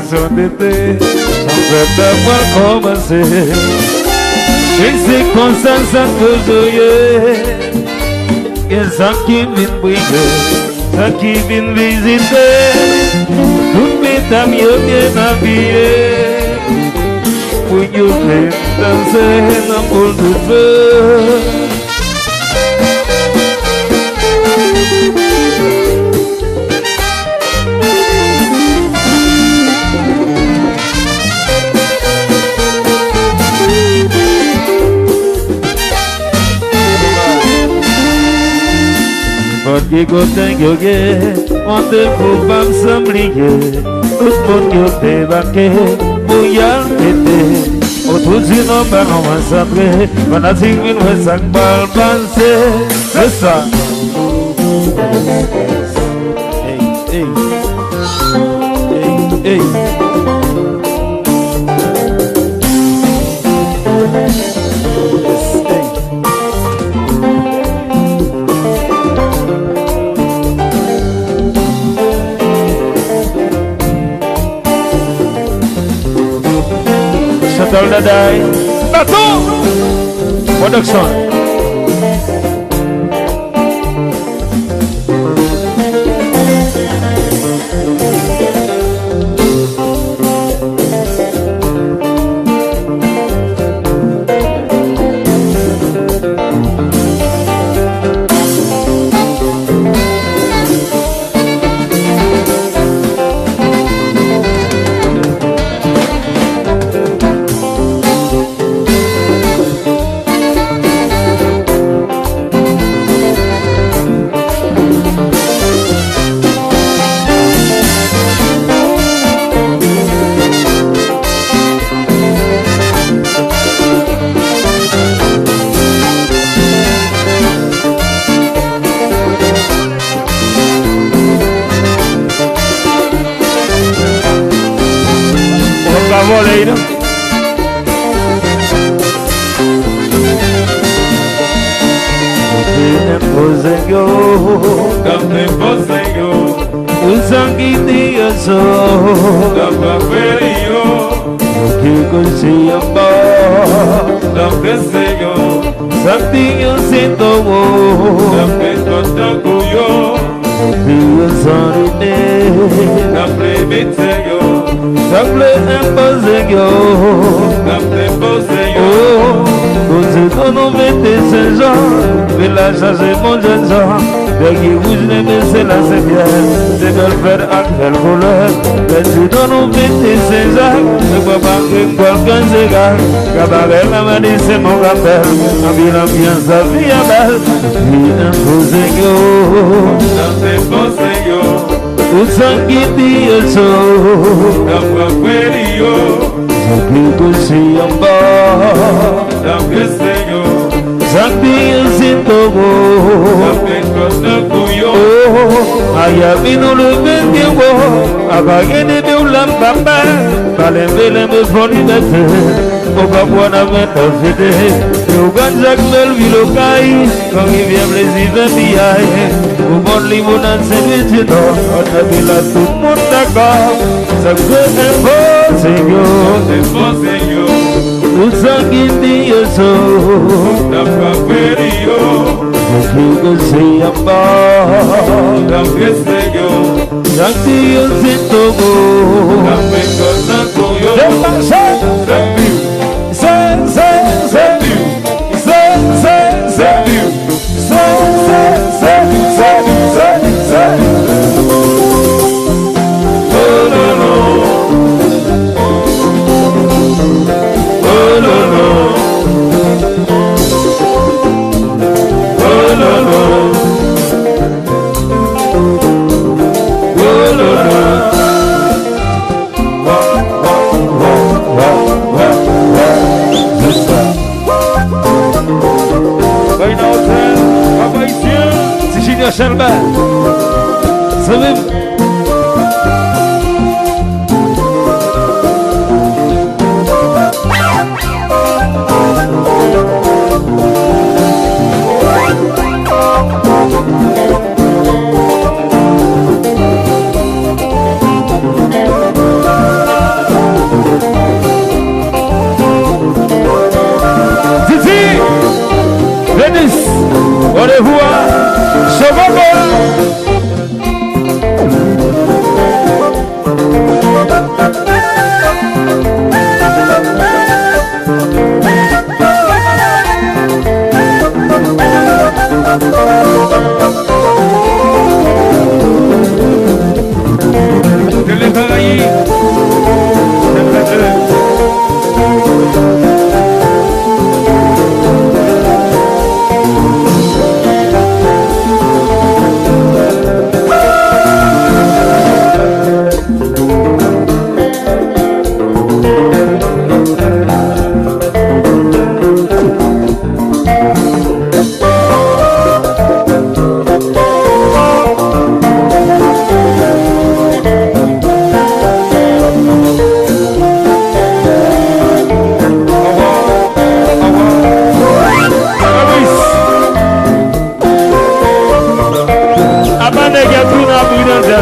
Son d'été, sans faire d'avoir commencé. Et c'est comme ça que je et ça qui vient briller, ça qui vient visiter. Toutes mes dames bien habillées, pour y danser dans le de feu. Qui côté yoga, on te faut pas s'oublier. Tout le monde qui débarqué, pour y aller. Autour du nom, on va s'appeler. On a dit qu'il va s'en balancer. C'est ça. Hey, hey, hey, hey. Dadai, Bateau, Production. Later. Gambe posengo, usangiti yaso, gambe feriyo, kiko siyamba, gambe seyo, sakti yosito wo, gambe totakuyo, biyo sarine, gambe mitseyo. Gamble imposeyo, gamble poseyo. Quand c'est ton nom était Saint-Jean, mais la chasse est mon jeune sang. Dès qu'il bouge les mains, c'est la sévière. C'est belle faire à quelle couleur. Quand c'est ton nom était Saint-Jean, ne peux pas que quelqu'un s'égare. Cabaret la manie, c'est mon rappel. Ambilant bien sa vie à belle. Vie imposeyo, gamble poseyo. Usangiti yaso, gambe feriyo, kiko siyamba, gambe seyo, sakti yosito wo, gambe totakuyo. Aya vino le bendigo, abagene de ulambamba, balembele me fonibete, okabuana metafide, yoganjak bel vilokai, kongi vient plaisir de biaye, au bon limonan c'est vite. Bila tout le monde d'accord, ça peut imposer yo, tout ça qui dit yo, n'a pas péri yo, que c'est à bas, n'a pas yo, j'acti yo c'est togo, n'a pas cosa yo, Shelba,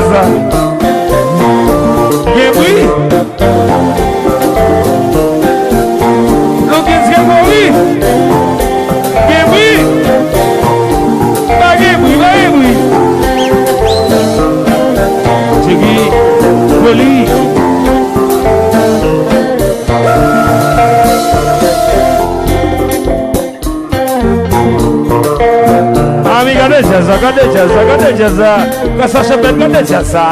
jazz. Yeah, oui. Look, it's good for me. Yeah, oui. Bagay, Chigi, Poli. Ami, gade jaza. Kasa shepherd, gade jaza.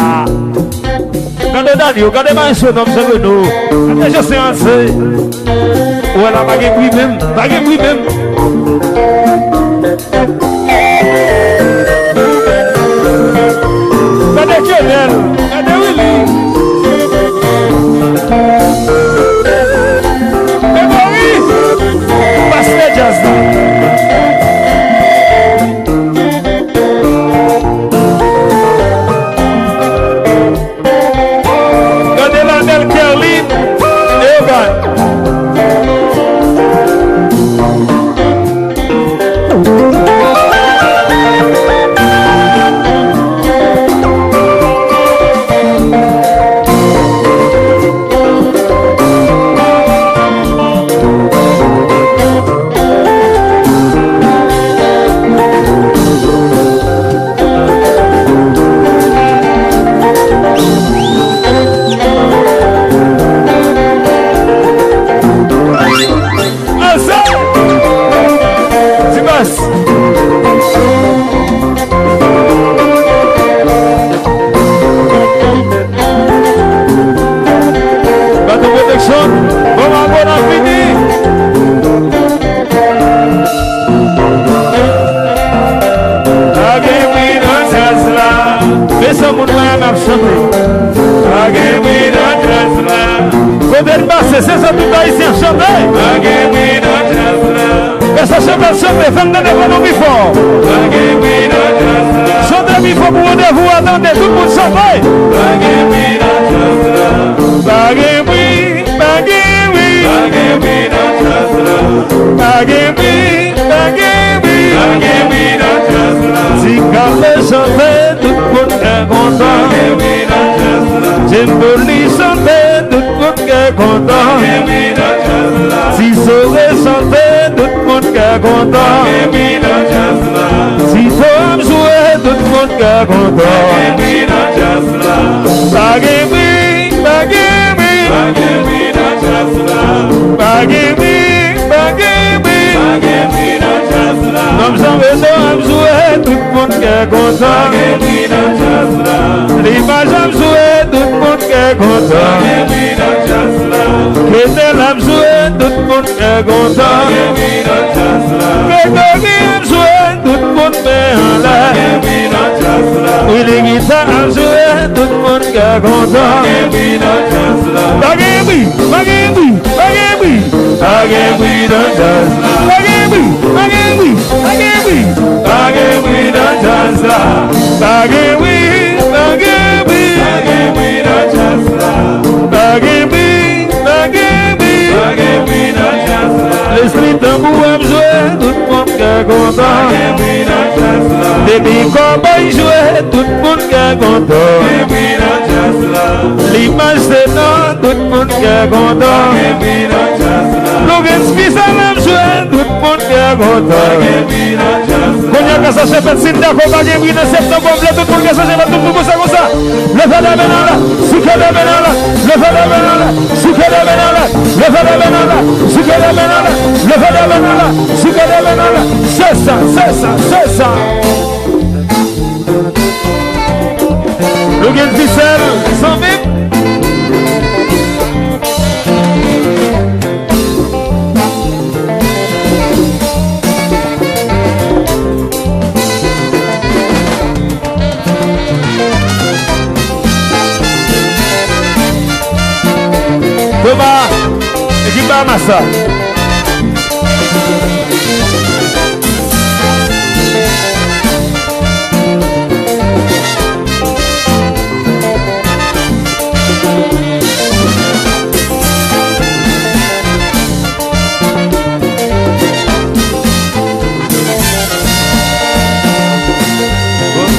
Gade Daniel, gade manso, nom se venou. Gade je séance. Voilà, bagay oui même. Gade Kennel, gade Willy. Memory, Pastor Jazza. Gade Landel Kerlin, Evan. C'est ça tout haïtien chanter. Ça chante chanter, femme de devant nous fort. Chantez mi fort pour rendez-vous, attendez, tout le monde chanter. Si quand les chanter, tout le monde est content. Jimboli chanter, tout le monde est content. Si sauver chanter, tout le monde est content. Si Tom jouer, tout le monde est content. Bagemi. Comme ça, Tom jouer, tout le monde est content. L'image a joué, tout le monde est content. Kétel a joué, tout le monde est content. Grégory a joué, tout le monde est en l'air. Oui, les guitares a joué, tout le monde est content. Bagemi dans jazz. Bagemi dans jazz. L'esprit tambour a joué, tout le monde est content. Baby cowboy joué, tout le monde est content. L'image c'est non, tout le monde est content. Logan Smith a joué, tout le monde est content. Quand il y a qu'à s'acheter de signe d'accord, pas de septembre, tout le monde est s'acheter, tout le monde est comme ça. Le fait de Benalla, sucre de Benalla, le fait de Benalla, sucre de Benalla, le fait de Benalla, sucre de Benalla, le fait de Benalla, sucre de Benalla. C'est ça. Logan Ficelle, sans même. Thomas, équipe Massa.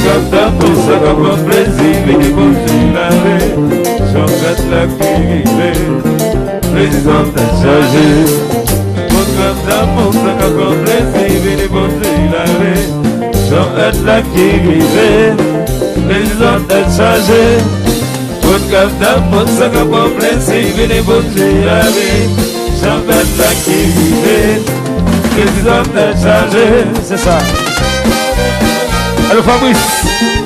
Quand pour ça comme plaisir, les beaux laver, j'en la qui président a changé. Pour ça comme plaisir, les beaux laver, j'en la qui président a changé. Pour ça comme plaisir, les beaux laver, j'en la qui président a changé. C'est ça. Allô Fabrice.